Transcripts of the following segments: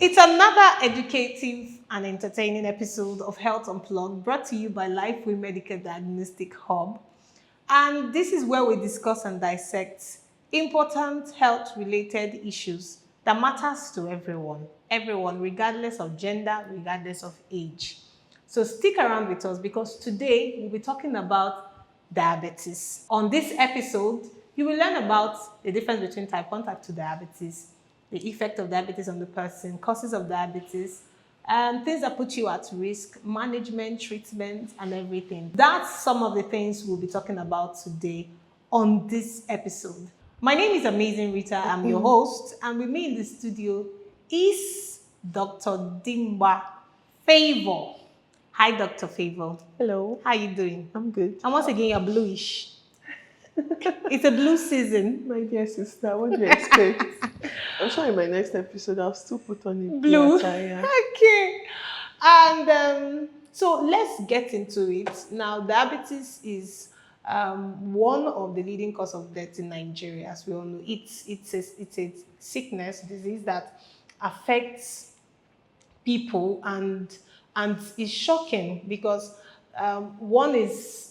It's another educative and entertaining episode of Health Unplugged brought to you by Lifeway Medical Diagnostic Hub. And this is where we discuss and dissect important health-related issues that matters to everyone, regardless of gender, regardless of age. So stick around with us because today we'll be talking about diabetes. On this episode, you will learn about the difference between type 1, type 2 diabetes, the effect of diabetes on the person, causes of diabetes, and things that put you at risk, management, treatment, and everything. That's some of the things we'll be talking about today on this episode. My name is Amazing Rita. I'm your host, and with me in the studio is Dr. Dimba Favor. Hi, Dr. Favor. Hello. How are you doing? I'm good. And once again, you're bluish. It's a blue season. My dear sister, what do you expect? I'm sure in my next episode I'll still put on a Blue. attire. Okay. And so let's get into it. Now, diabetes is one of the leading cause of death in Nigeria, as we all know. It's a sickness, disease that affects people and it's shocking because one is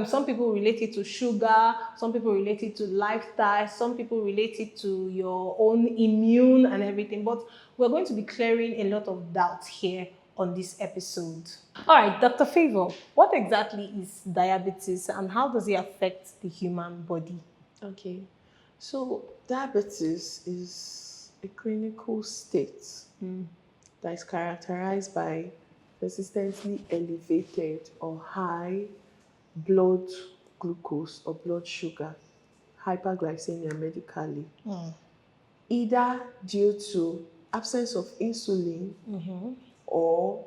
some people relate it to sugar, some people relate it to lifestyle, some people relate it to your own immune and everything. But we're going to be clearing a lot of doubts here on this episode. All right, Dr. Favor, what exactly is diabetes and how does it affect the human body? Okay. So diabetes is a clinical state that is characterized by persistently elevated or high blood glucose or blood sugar, hyperglycemia medically, either due to absence of insulin or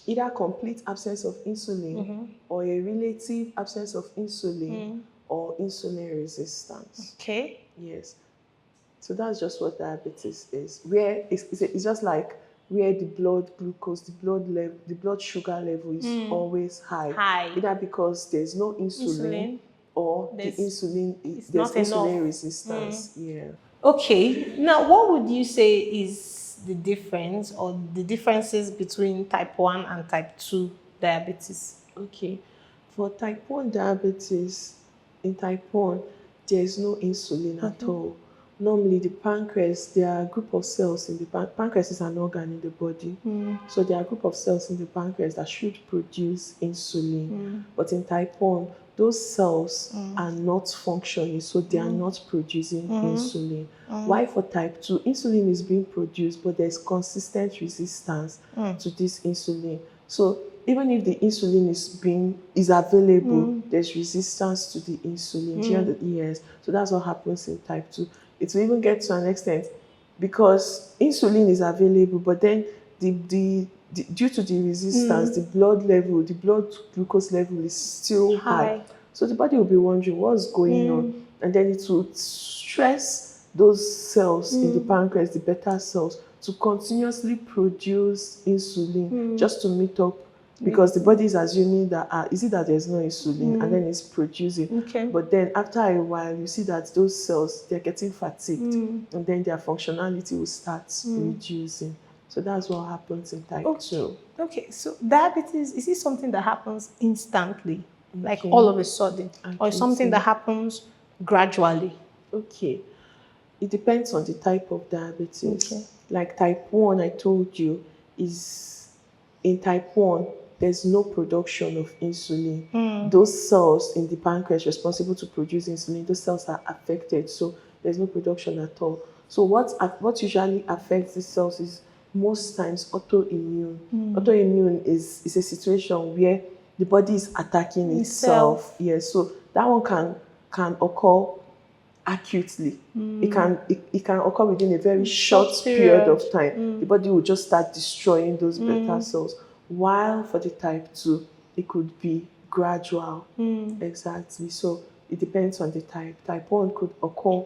either complete absence of insulin or a relative absence of insulin or insulin resistance. Okay. Yes. So that's just what diabetes is. Where it's just like where the blood glucose, the blood sugar level is always high. Either because there's no insulin or there's insulin resistance. Yeah. Okay. Now, what would you say is the difference or the differences between type 1 and type 2 diabetes? Okay. For type 1 diabetes, in type 1, there is no insulin at all. Normally, the pancreas, there are a group of cells in the pancreas is an organ in the body. So there are a group of cells in the pancreas that should produce insulin. But in type 1, those cells are not functioning, so they are not producing insulin. Why for type 2, insulin is being produced, but there's consistent resistance to this insulin. So even if the insulin is available, there's resistance to the insulin during the years. So that's what happens in type 2. It will even get to an extent because insulin is available, but then due to the resistance, the blood glucose level is still high. So the body will be wondering what's going on, and then it will stress those cells in the pancreas, the beta cells, to continuously produce insulin just to meet up. Because the body is assuming that is it that there's no insulin and then it's producing. Okay. But then after a while, you see that those cells, they're getting fatigued and then their functionality will start reducing. So that's what happens in type 2. Okay, so diabetes, is it something that happens instantly, like all of a sudden, or something that happens gradually? Okay, it depends on the type of diabetes. Okay. Like type 1, I told you, is in type 1, there's no production of insulin. Those cells in the pancreas responsible to produce insulin, those cells are affected, so there's no production at all. So what usually affects these cells is most times autoimmune. Autoimmune is a situation where the body is attacking itself. Yes, so that one can occur acutely. It can occur within a very short period of time. The body will just start destroying those beta cells. While for the type 2, it could be gradual. Exactly. So it depends on the type. Type 1 could occur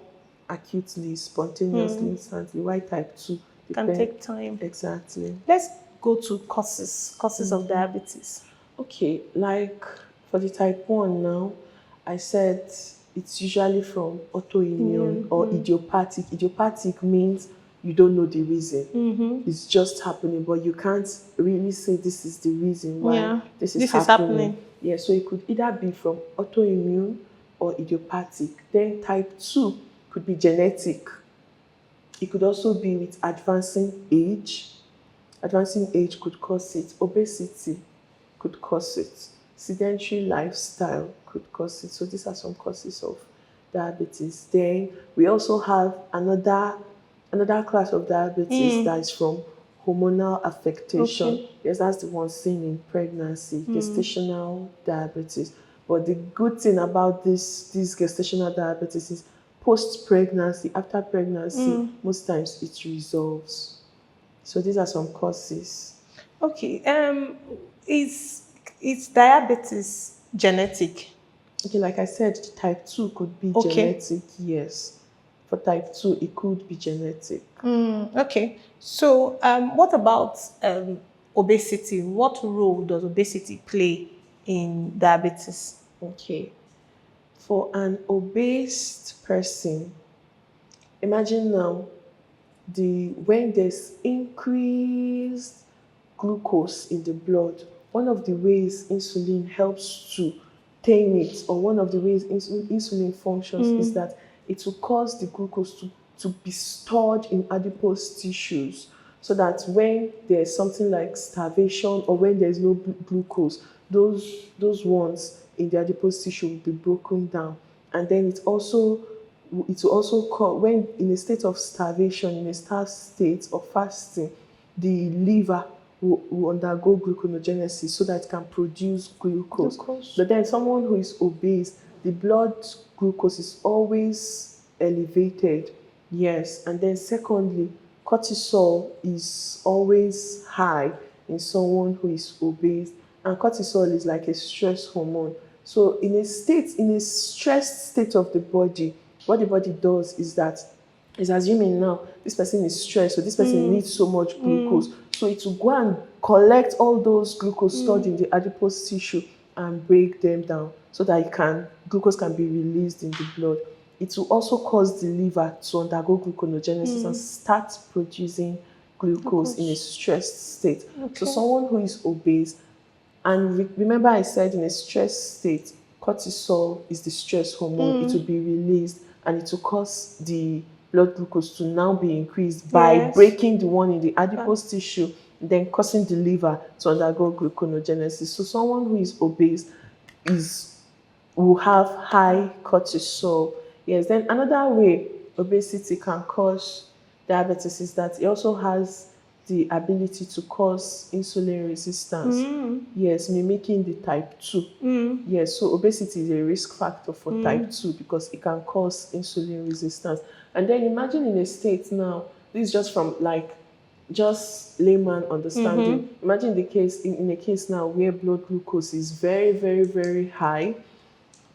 acutely, spontaneously, instantly. While type 2 can take time. Exactly. Let's go to causes of diabetes. Okay, like for the type 1 now, I said it's usually from autoimmune or idiopathic. Idiopathic means you don't know the reason. It's just happening, but you can't really say this is the reason why Yeah, this is this is happening. happening. Yeah, so it could either be from autoimmune or idiopathic. Then type 2 could be genetic. It could also be with advancing age. Advancing age could cause it. Obesity could cause it. Sedentary lifestyle could cause it. So these are some causes of diabetes. Then we also have another class of diabetes that is from hormonal affectation. Okay. Yes, that's the one seen in pregnancy, gestational diabetes. But the good thing about this gestational diabetes is post-pregnancy, after pregnancy, most times it resolves. So these are some causes. Okay. Is diabetes genetic? Okay, like I said, type 2 could be Okay. genetic, yes. For type 2, it could be genetic. Okay. So, what about obesity? What role does obesity play in diabetes? Okay. For an obese person, imagine now when there's increased glucose in the blood, one of the ways insulin helps to tame it, or one of the ways insulin functions is that it will cause the glucose to be stored in adipose tissues, so that when there's something like starvation or when there's no glucose, those ones in the adipose tissue will be broken down. And then it will also cause, when in a state of starvation, in a starved state of fasting, the liver will undergo gluconeogenesis so that it can produce glucose. But then someone who is obese, the blood glucose is always elevated. Yes. And then secondly, cortisol is always high in someone who is obese. And cortisol is like a stress hormone. So in a stressed state of the body, what the body does is assuming now this person is stressed, so this person needs so much glucose. So it will go and collect all those glucose stored in the adipose tissue and break them down so that glucose can be released in the blood. It will also cause the liver to undergo gluconeogenesis and start producing glucose in a stressed state. So someone who is obese, and remember I said in a stressed state, cortisol is the stress hormone. It will be released and it will cause the blood glucose to now be increased by breaking the one in the adipose tissue, then causing the liver to undergo gluconeogenesis. So someone who is obese will have high cortisol. Yes, then another way obesity can cause diabetes is that it also has the ability to cause insulin resistance. Yes, mimicking the type 2. Yes, so obesity is a risk factor for type 2 because it can cause insulin resistance. And then imagine in a state now, this is just from just layman understanding. Imagine the case in a case now where blood glucose is very, very, very high,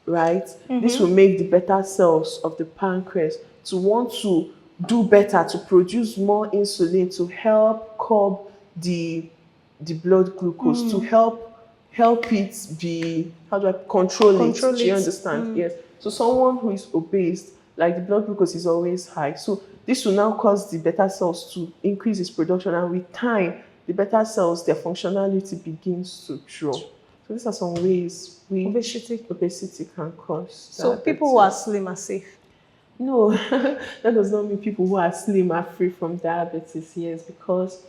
right? This will make the beta cells of the pancreas to want to do better, to produce more insulin to help curb the blood glucose, to help it be, how do I control it? Do you understand? Yes. So someone who is obese, like the blood glucose is always high. So this will now cause the beta cells to increase its production, and with time, the beta cells, their functionality begins to drop. So these are some ways obesity can cause. So people who are slim are safe? No, that does not mean people who are slim are free from diabetes. Yes, because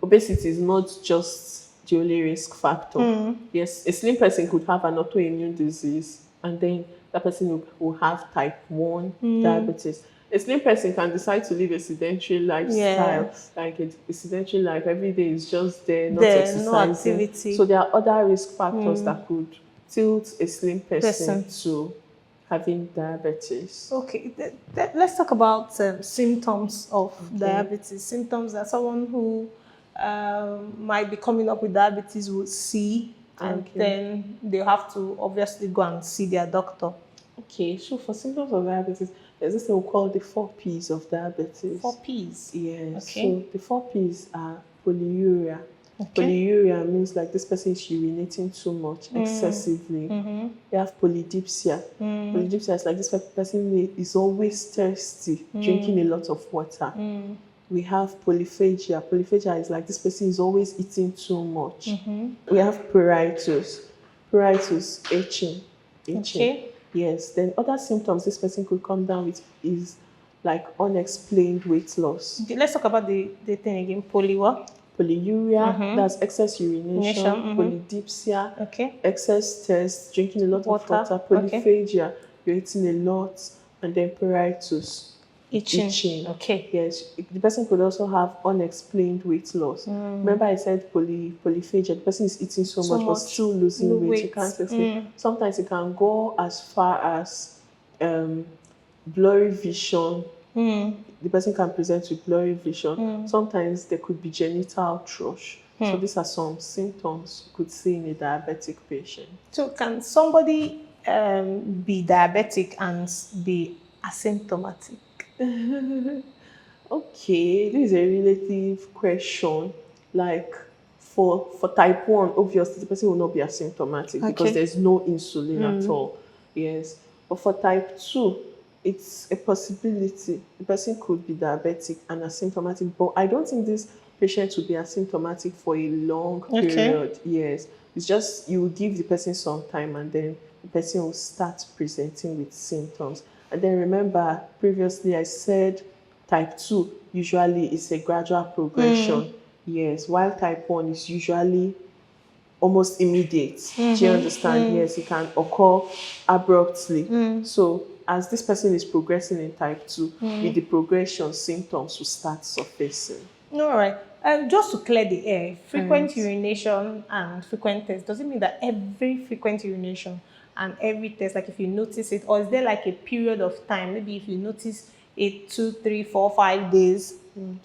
obesity is not just the only risk factor. Yes, a slim person could have an autoimmune disease, and then that person will have type 1 diabetes. A slim person can decide to live a sedentary lifestyle, like a sedentary life. Every day is just there, not exercising. No activity. So there are other risk factors that could tilt a slim person to having diabetes. Okay, let's talk about symptoms of diabetes. Symptoms that someone who might be coming up with diabetes will see, and then they have to obviously go and see their doctor. Okay, so for symptoms of diabetes, there's this thing we call the 4 P's of diabetes. 4 P's? Yes. Okay. So the 4 P's are polyuria. Polyuria means like this person is urinating too much, excessively. They have polydipsia. Polydipsia is like this person is always thirsty, drinking a lot of water. We have polyphagia. Polyphagia is like this person is always eating too much. We have pruritus. Pruritus, itching. Okay. Yes. Then other symptoms this person could come down with is like unexplained weight loss. Okay, let's talk about the thing again. Poly what? Polyuria, that's excess urination. Polydipsia, Okay. excess thirst, drinking a lot of Water, water. okay. Polyphagia, you're eating a lot. And then pruritus, Itching. Okay. Yes, the person could also have unexplained weight loss. Remember, I said polyphagia. The person is eating so much but still losing weight. You can't explain. Sometimes it can go as far as blurry vision. The person can present with blurry vision. Sometimes there could be genital thrush. So these are some symptoms you could see in a diabetic patient. So can somebody be diabetic and be asymptomatic? Okay, this is a relative question. Like for type 1, obviously the person will not be asymptomatic because there's no insulin at all. Yes. But for type 2, it's a possibility. The person could be diabetic and asymptomatic, but I don't think this patient will be asymptomatic for a long period. Yes. It's just you will give the person some time and then the person will start presenting with symptoms. And then remember, previously I said type 2 usually is a gradual progression. Yes, while type 1 is usually almost immediate. Do you understand? Yes, it can occur abruptly. So as this person is progressing in type 2, with the progression, symptoms will start surfacing. All right. Just to clear the air, frequent urination and frequent tests, does it mean that every frequent urination and every test, like if you notice it, or is there like a period of time, maybe if you notice it 2, 3, 4, 5 days,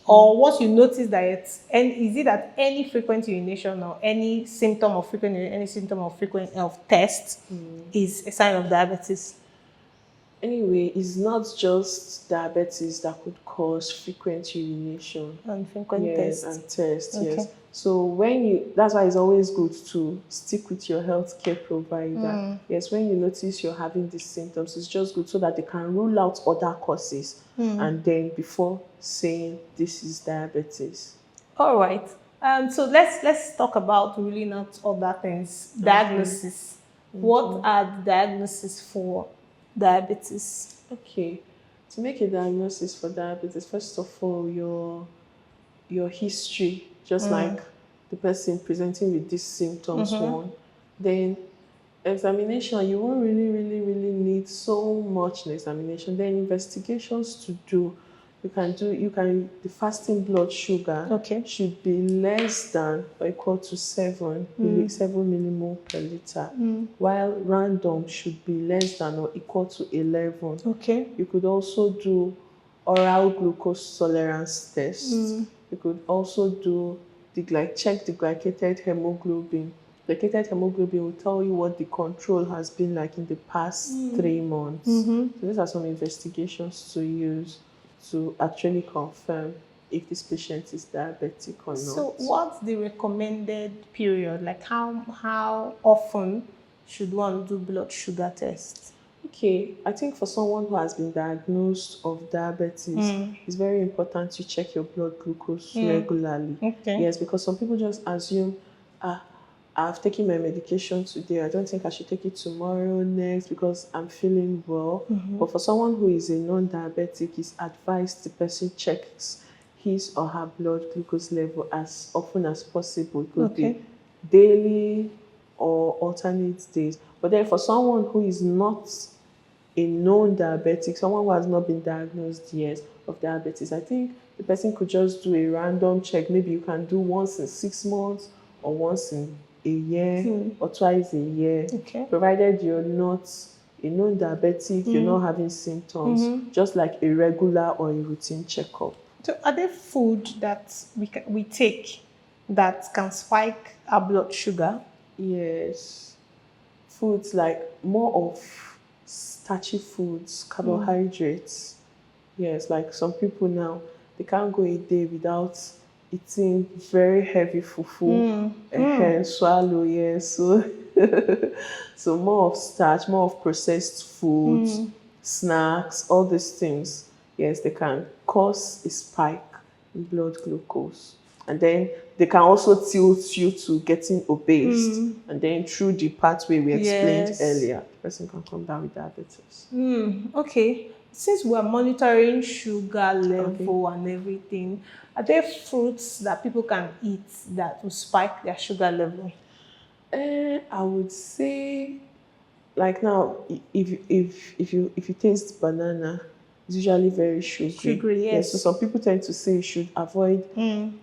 or once you notice that it's, and is it that any frequent urination or any symptom of frequent test is a sign of diabetes? Anyway, it's not just diabetes that could cause frequent urination And frequent yes, tests. and tests. Okay. Yes. So that's why it's always good to stick with your healthcare provider. Yes, when you notice you're having these symptoms, it's just good so that they can rule out other causes and then before saying this is diabetes. All right. So let's talk about ruling out other things. Diagnosis. What are the diagnoses for diabetes? Okay. To make a diagnosis for diabetes, first of all, your history, just like the person presenting with these symptoms one. Then examination, you won't really need so much in examination. Then investigations to do. The fasting blood sugar should be less than or equal to 7 millimole per liter, while random should be less than or equal to 11. Okay. You could also do oral glucose tolerance test. You could also do check the glycated hemoglobin. Glycated hemoglobin will tell you what the control has been like in the past 3 months. So these are some investigations to use to actually confirm if this patient is diabetic or not. So what's the recommended period? Like how often should one do blood sugar tests? Okay, I think for someone who has been diagnosed of diabetes, it's very important to check your blood glucose regularly. Okay. Yes, because some people just assume, I've taken my medication today. I don't think I should take it tomorrow, next, because I'm feeling well. But for someone who is a non-diabetic, it's advised the person checks his or her blood glucose level as often as possible. It could be daily or alternate days. But then for someone who is not a known diabetic, someone who has not been diagnosed yet of diabetes, I think the person could just do a random check. Maybe you can do once in 6 months or once in a year or twice a year, provided you're not a known diabetic, you're not having symptoms, just like a regular or a routine checkup. So are there food that we take that can spike our blood sugar? Yes. Foods like more of starchy foods, carbohydrates. Yes, like some people now, they can't go a day without eating very heavy fufu, swallow, yes. So more of starch, more of processed foods, snacks, all these things. Yes, they can cause a spike blood glucose. And then they can also tilt you to getting obese. And then through the pathway we explained Yes. earlier, the person can come down with diabetes. Okay. Since we're monitoring sugar level and everything, are there fruits that people can eat that will spike their sugar level? I would say, like now, if you taste banana, it's usually very sugary. Sugary, yes. So some people tend to say you should avoid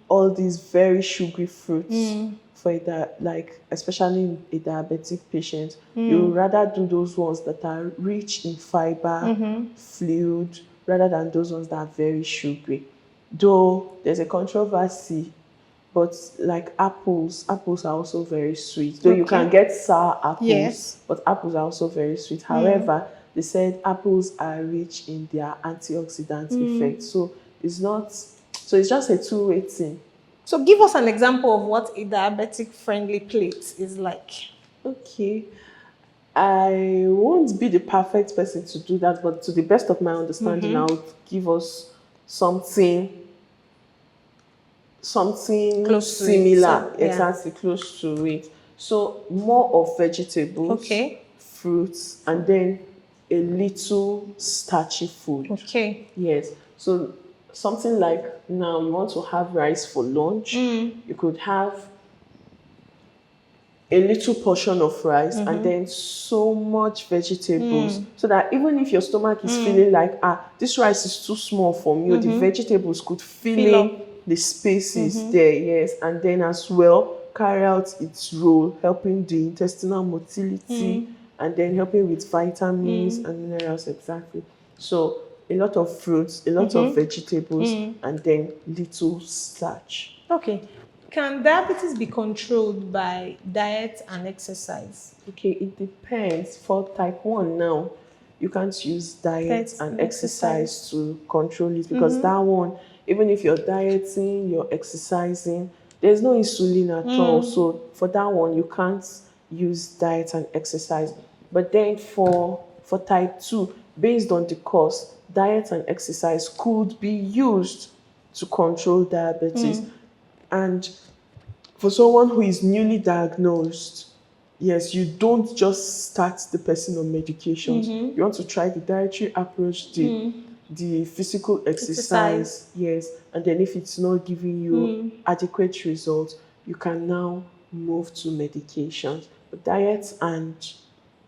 all these very sugary fruits for that, like especially in a diabetic patient. You would rather do those ones that are rich in fiber, fluid, rather than those ones that are very sugary. Though there's a controversy, but like apples are also very sweet. Though you can get sour apples, Yes. but apples are also very sweet. However, they said apples are rich in their antioxidant effect. So it's not, so it's just a two-way thing. So give us an example of what a diabetic friendly plate is like. Okay. I won't be the perfect person to do that, but to the best of my understanding, I would give us something Close to it. similar, So, yeah. exactly close to it. So more of vegetables, Okay. fruits, and then a little starchy food. Okay. Yes. So something like now you want to have rice for lunch, you could have a little portion of rice and then so much vegetables, so that even if your stomach is feeling like this rice is too small for me, or the vegetables could fill Fill in the spaces there. Yes. And then as well carry out its role, helping the intestinal motility and then helping with vitamins and minerals. Exactly. So a lot of fruits, a lot of vegetables, and then little starch. Okay. Can diabetes be controlled by diet and exercise? Okay, it depends. For type 1 now, you can't use diet and exercise to control it, because that one, even if you're dieting, you're exercising, there's no insulin at all. So for that one, you can't use diet and exercise. But then for type 2, based on the cause, diet and exercise could be used to control diabetes. And for someone who is newly diagnosed, yes, you don't just start the person on medications. You want to try the dietary approach, the physical exercise, yes, and then if it's not giving you adequate results, you can now move to medications. But diet and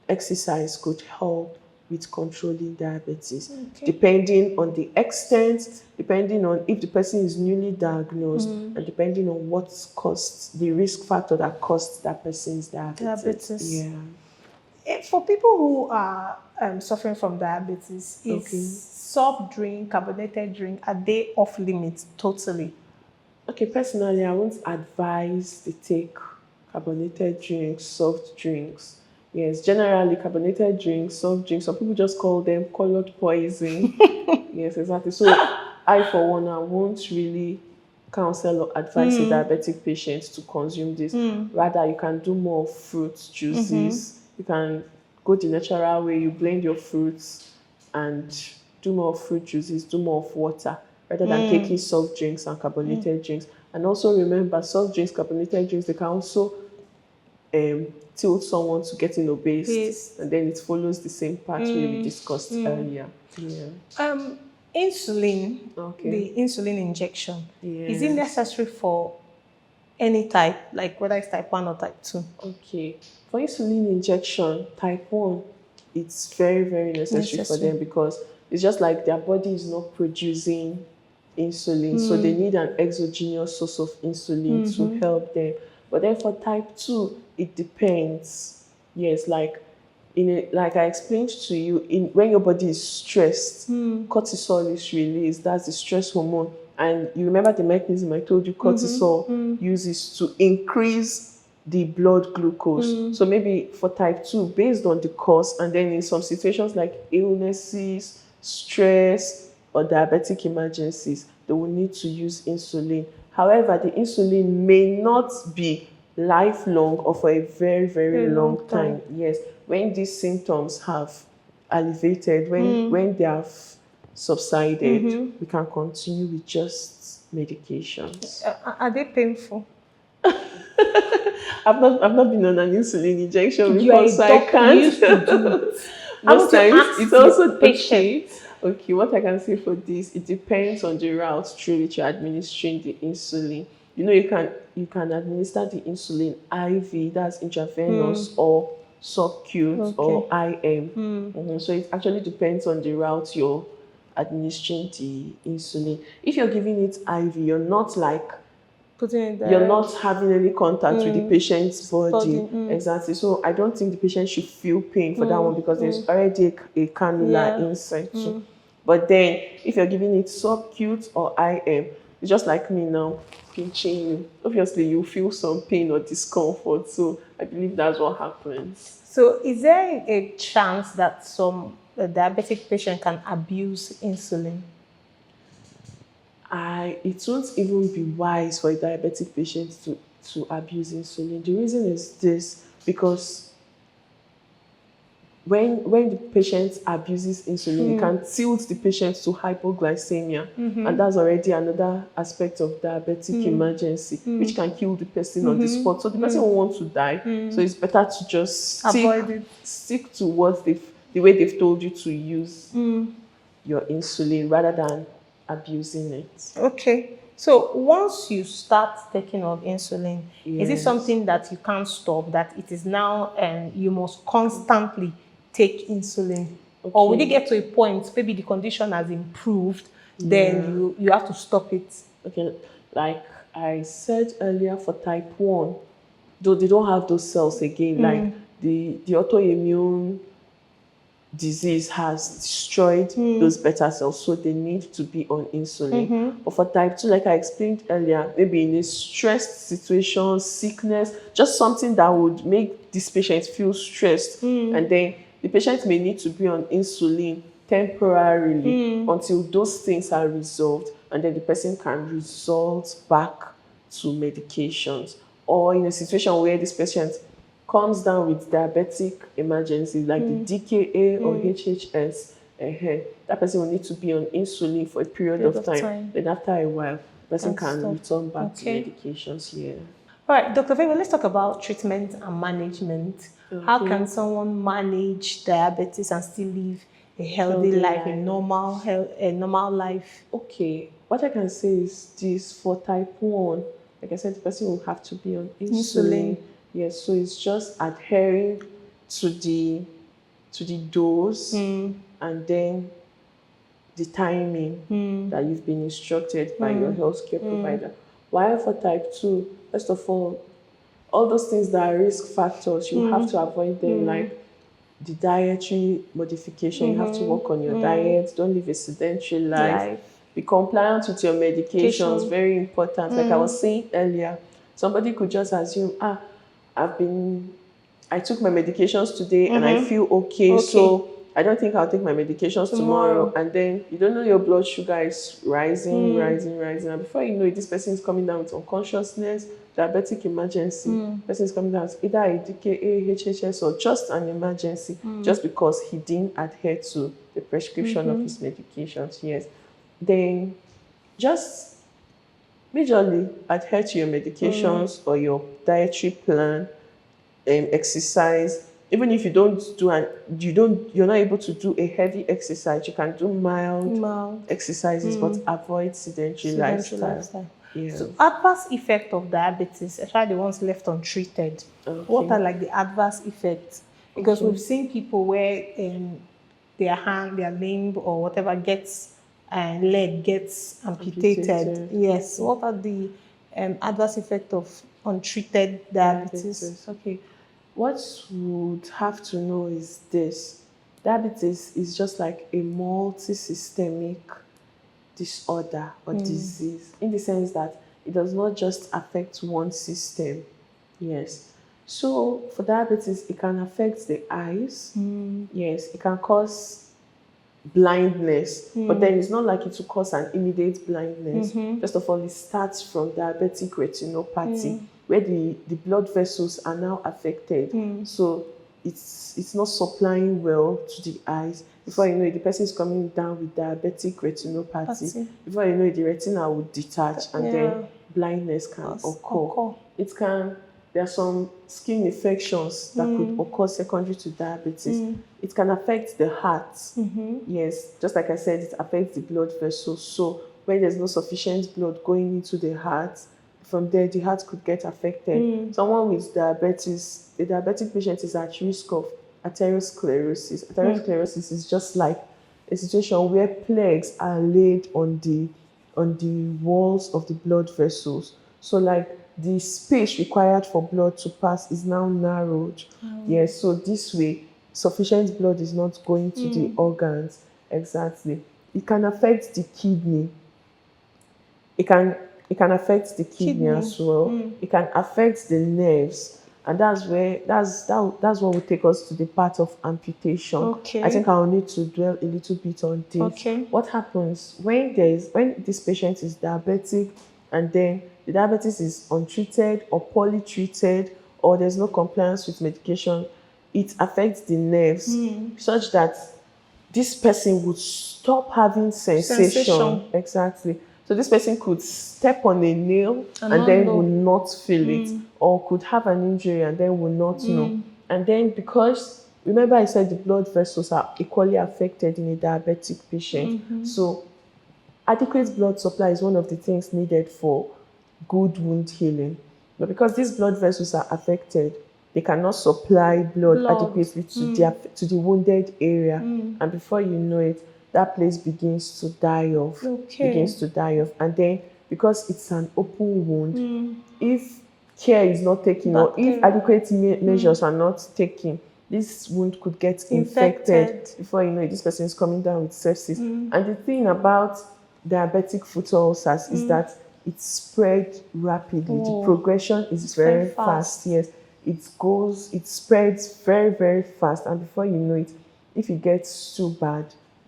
exercise could help with controlling diabetes, depending on the extent, depending on if the person is newly diagnosed, and depending on what caused the risk factor that caused that person's diabetes. Yeah. For people who are suffering from diabetes, is soft drink, carbonated drink, are they off limits totally? Okay, personally, I won't advise to take carbonated drinks, soft drinks. Yes, generally carbonated drinks, soft drinks, some people just call them colored poison. Yes, exactly. So I, for one, I won't really counsel or advise a diabetic patient to consume this. Rather, you can do more fruit juices. You can go the natural way, you blend your fruits and do more fruit juices, do more of water, rather than taking soft drinks and carbonated drinks. And also remember, soft drinks, carbonated drinks, they can also tilt someone to getting obese, and then it follows the same pathway we discussed earlier. Yeah. Insulin, the insulin injection, is it necessary for any type, like whether it's type 1 or type 2? Okay. For insulin injection, type 1, it's very, very necessary for them, because it's just like their body is not producing insulin, so they need an exogenous source of insulin to help them. But then for type 2, it depends. Yes, like like I explained to you, when your body is stressed, cortisol is released. That's the stress hormone. And you remember the mechanism I told you, cortisol uses to increase the blood glucose. So maybe for type 2, based on the cause, and then in some situations like illnesses, stress, or diabetic emergencies, they will need to use insulin. However, the insulin may not be lifelong or for a very, very long time. Yes, when these symptoms have alleviated, when they have subsided, we can continue with just medications. Are they painful? I've not been on an insulin injection You are before, a so I doctor. You used to can't. do it. I Most want to times ask it's the also patient. okay. Okay, what I can say for this, it depends on the route through which you're administering the insulin. You know, you can administer the insulin IV, that's intravenous, or subcute Okay. or IM. So it actually depends on the route you're administering the insulin. If you're giving it IV, Putting it there. you're not having any contact with the patient's body. Body, Exactly. So I don't think the patient should feel pain for that one because there's already a cannula Yeah. inside. So. But then if you're giving it subcute or IM, it's just like me now pinching you. Obviously you feel some pain or discomfort. So I believe that's what happens. So, is there a chance that some diabetic patient can abuse insulin? It won't even be wise for a diabetic patient to abuse insulin. The reason is this, because when the patient abuses insulin, it can tilt the patient to hypoglycemia, and that's already another aspect of diabetic emergency, which can kill the person on the spot. So the person will want to die. So it's better to just Avoid it. stick to what the way they've told you to use your insulin rather than abusing it. Okay. So, once you start taking of insulin, is it Yes. something that you can't stop, that it is now you must constantly take insulin? Or will it get to a point, maybe the condition has improved, then you have to stop it? Okay, like I said earlier, for type 1, though they don't have those cells again, like the autoimmune disease has destroyed those beta cells, so they need to be on insulin. But for type 2, like I explained earlier, maybe in a stressed situation, sickness, just something that would make this patient feel stressed, and then the patient may need to be on insulin temporarily until those things are resolved, and then the person can result back to medications. Or in a situation where this patient comes down with diabetic emergency like the DKA or HHS, that person will need to be on insulin for a period of time. Then after a while, the person can return back to medications. All right, Dr. Favour, let's talk about treatment and management. How can someone manage diabetes and still live a healthy life, a normal life? Okay, what I can say is this: for type 1, like I said, the person will have to be on insulin. Yes, so it's just adhering to the dose and then the timing that you've been instructed by your healthcare provider. While for type 2, first of all those things that are risk factors, you have to avoid them, like the dietary modification. You have to work on your diet. Don't live a sedentary life. Be compliant with your medications. Very important. Like I was saying earlier, somebody could just assume, I took my medications today and I feel okay, so I don't think I'll take my medications tomorrow. And then you don't know your blood sugar is rising. And before you know it, this person is coming down with unconsciousness, diabetic emergency. Person is coming down with either a DKA, HHS, or just an emergency, just because he didn't adhere to the prescription of his medications. Yes. Then just majorly adhere to your medications or your dietary plan, exercise. Even if you don't do you're not able to do a heavy exercise, you can do mild exercises, but avoid sedentary lifestyle. Yeah. So, adverse effect of diabetes, especially the ones left untreated. What are like the adverse effects? Because we've seen people where their hand, their limb, or whatever gets leg gets amputated. Yes. What are the adverse effects of untreated diabetes? Okay. What would have to know is this: diabetes is just like a multi-systemic disorder or disease, in the sense that it does not just affect one system. Yes. So for diabetes, it can affect the eyes. Yes, it can cause blindness, but then it's not like it will cause an immediate blindness. First of all, it starts from diabetic retinopathy, where the blood vessels are now affected. So it's not supplying well to the eyes. Before you know it, the person is coming down with diabetic retinopathy. Before you know it, the retina will detach, and then blindness can occur. It can. There are some skin infections that could occur secondary to diabetes. It can affect the heart. Yes, just like I said, it affects the blood vessels. So when there's no sufficient blood going into the heart, from there the heart could get affected. Someone with diabetes, a diabetic patient is at risk of arteriosclerosis. Arteriosclerosis is just like a situation where plaques are laid on the walls of the blood vessels. So like the space required for blood to pass is now narrowed. Yes, so this way sufficient blood is not going to the organs. Exactly. It can affect the kidney. It can affect the kidney as well. It can affect the nerves, and that's what will take us to the part of amputation. I think I'll need to dwell a little bit on this. What happens when this patient is diabetic, and then the diabetes is untreated or poorly treated, or there's no compliance with medication? It affects the nerves such that this person would stop having sensation. Exactly. So this person could step on a nail and then will not feel it, or could have an injury and then will not know. And then, because remember I said the blood vessels are equally affected in a diabetic patient. So adequate blood supply is one of the things needed for good wound healing. But because these blood vessels are affected, they cannot supply blood adequately to the wounded area. And before you know it, that place begins to die off. And then, because it's an open wound, if care is not taken, or if adequate measures are not taken, this wound could get infected. Before you know it, this person is coming down with sepsis. And the thing about diabetic foot ulcers is that it spread rapidly. The progression is very fast. Yes, it spreads very, very fast. And before you know it, if it gets too bad,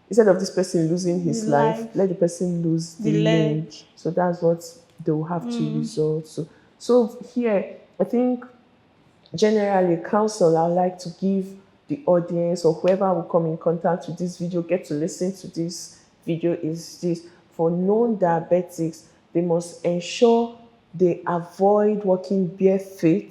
instead of this person losing his life, let the person lose the leg. So that's what they will have to resort to. So here, I think generally, counsel I would like to give the audience, or whoever will come in contact with this video, get to listen to this video, is this: for non-diabetics, they must ensure they avoid walking barefoot.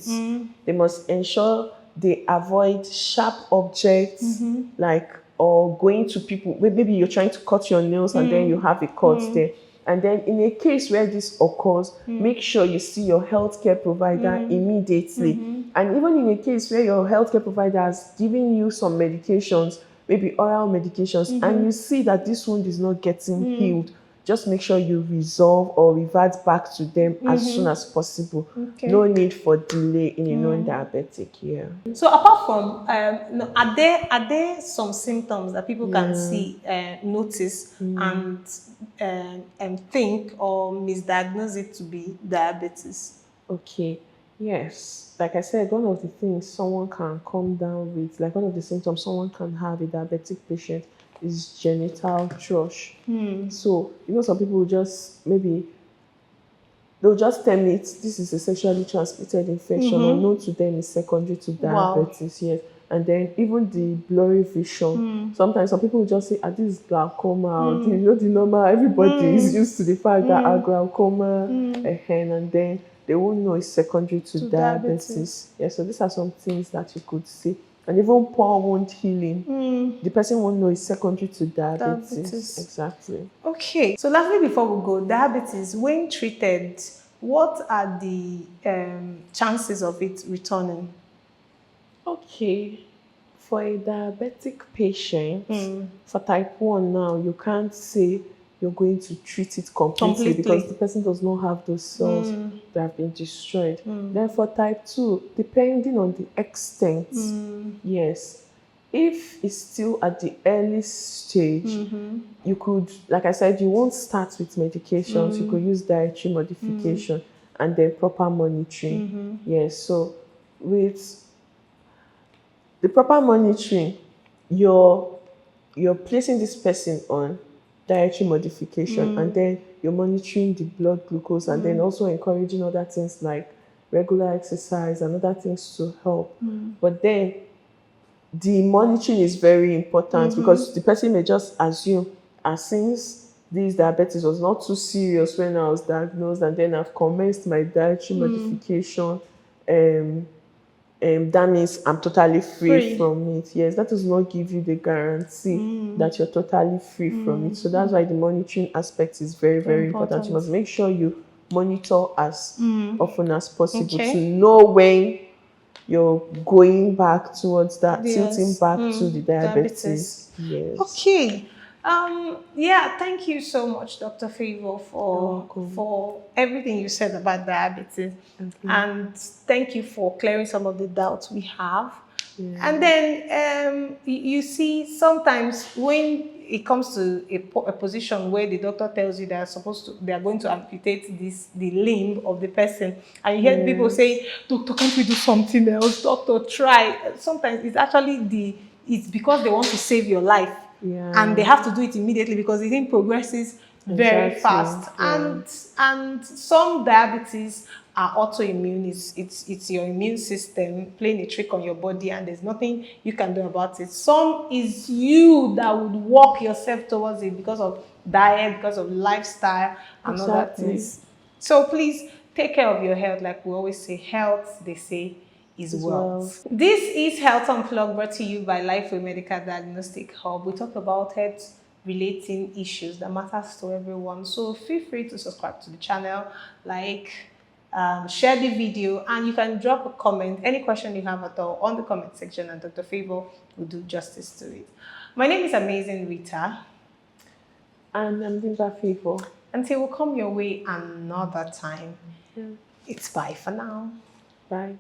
They must ensure they avoid sharp objects, like, or going to people. Maybe you're trying to cut your nails and then you have a cut there. And then in a case where this occurs, make sure you see your healthcare provider immediately. And even in a case where your healthcare provider has given you some medications, maybe oral medications, and you see that this wound is not getting healed, just make sure you resolve or revert back to them as soon as possible. No need for delay in a non-diabetic. So apart from, are there some symptoms that people can see, notice, and think or misdiagnose it to be diabetes? Okay. Yes, like I said, one of the things someone can come down with, like one of the symptoms someone can have, a diabetic patient, is genital thrush. So, some people will just, they'll just tell me this is a sexually transmitted infection, unknown to them is secondary to diabetes. Yes. And then even the blurry vision. Sometimes some people will just say, this is glaucoma. The normal, everybody is used to the fact that glaucoma, and then they won't know it's secondary to diabetes. Yeah, so these are some things that you could see. And even poor wound healing, the person won't know it's secondary to diabetes. Exactly. Okay. So lastly, before we go, diabetes, when treated, what are the chances of it returning? Okay. For a diabetic patient, for type 1 now, you can't say you're going to treat it completely because the person does not have those cells that have been destroyed. Then for type 2, depending on the extent, yes, if it's still at the early stage, you could, like I said, you won't start with medications. You could use dietary modification and then proper monitoring. Yes, so with the proper monitoring, you're placing this person on dietary modification, and then you're monitoring the blood glucose, and then also encouraging other things like regular exercise and other things to help. But then the monitoring is very important because the person may just assume, since this diabetes was not too serious when I was diagnosed, and then I've commenced my dietary modification, that means I'm totally free from it. Yes, that does not give you the guarantee that you're totally free from it. So that's why the monitoring aspect is very, very important. You must make sure you monitor as often as possible to know when you're going back towards that, tilting back to the diabetes. Yes. Okay. Yeah, thank you so much, Dr. Favor, for everything you said about diabetes. And thank you for clearing some of the doubts we have. And then you see, sometimes when it comes to a position where the doctor tells you they are going to amputate the limb of the person, and you hear people say, "Doctor, can't we do something else? Doctor, try." Sometimes it's because they want to save your life, and they have to do it immediately because the thing progresses very fast. And some diabetes are autoimmune. It's your immune system playing a trick on your body, and there's nothing you can do about it. Some is you that would walk yourself towards it because of diet, because of lifestyle, and other things. So please take care of your health. Like we always say, health, they say, is wealth. This is Health Unplugged, brought to you by Lifeway Medical Diagnostic Hub. We talk about health relating issues that matters to everyone. So feel free to subscribe to the channel, share the video, and you can drop a comment, any question you have at all, on the comment section, and Dr. Favor will do justice to it. My name is Amazing Rita. And I'm Dimba Favor. Until we come your way another time, it's bye for now. Bye.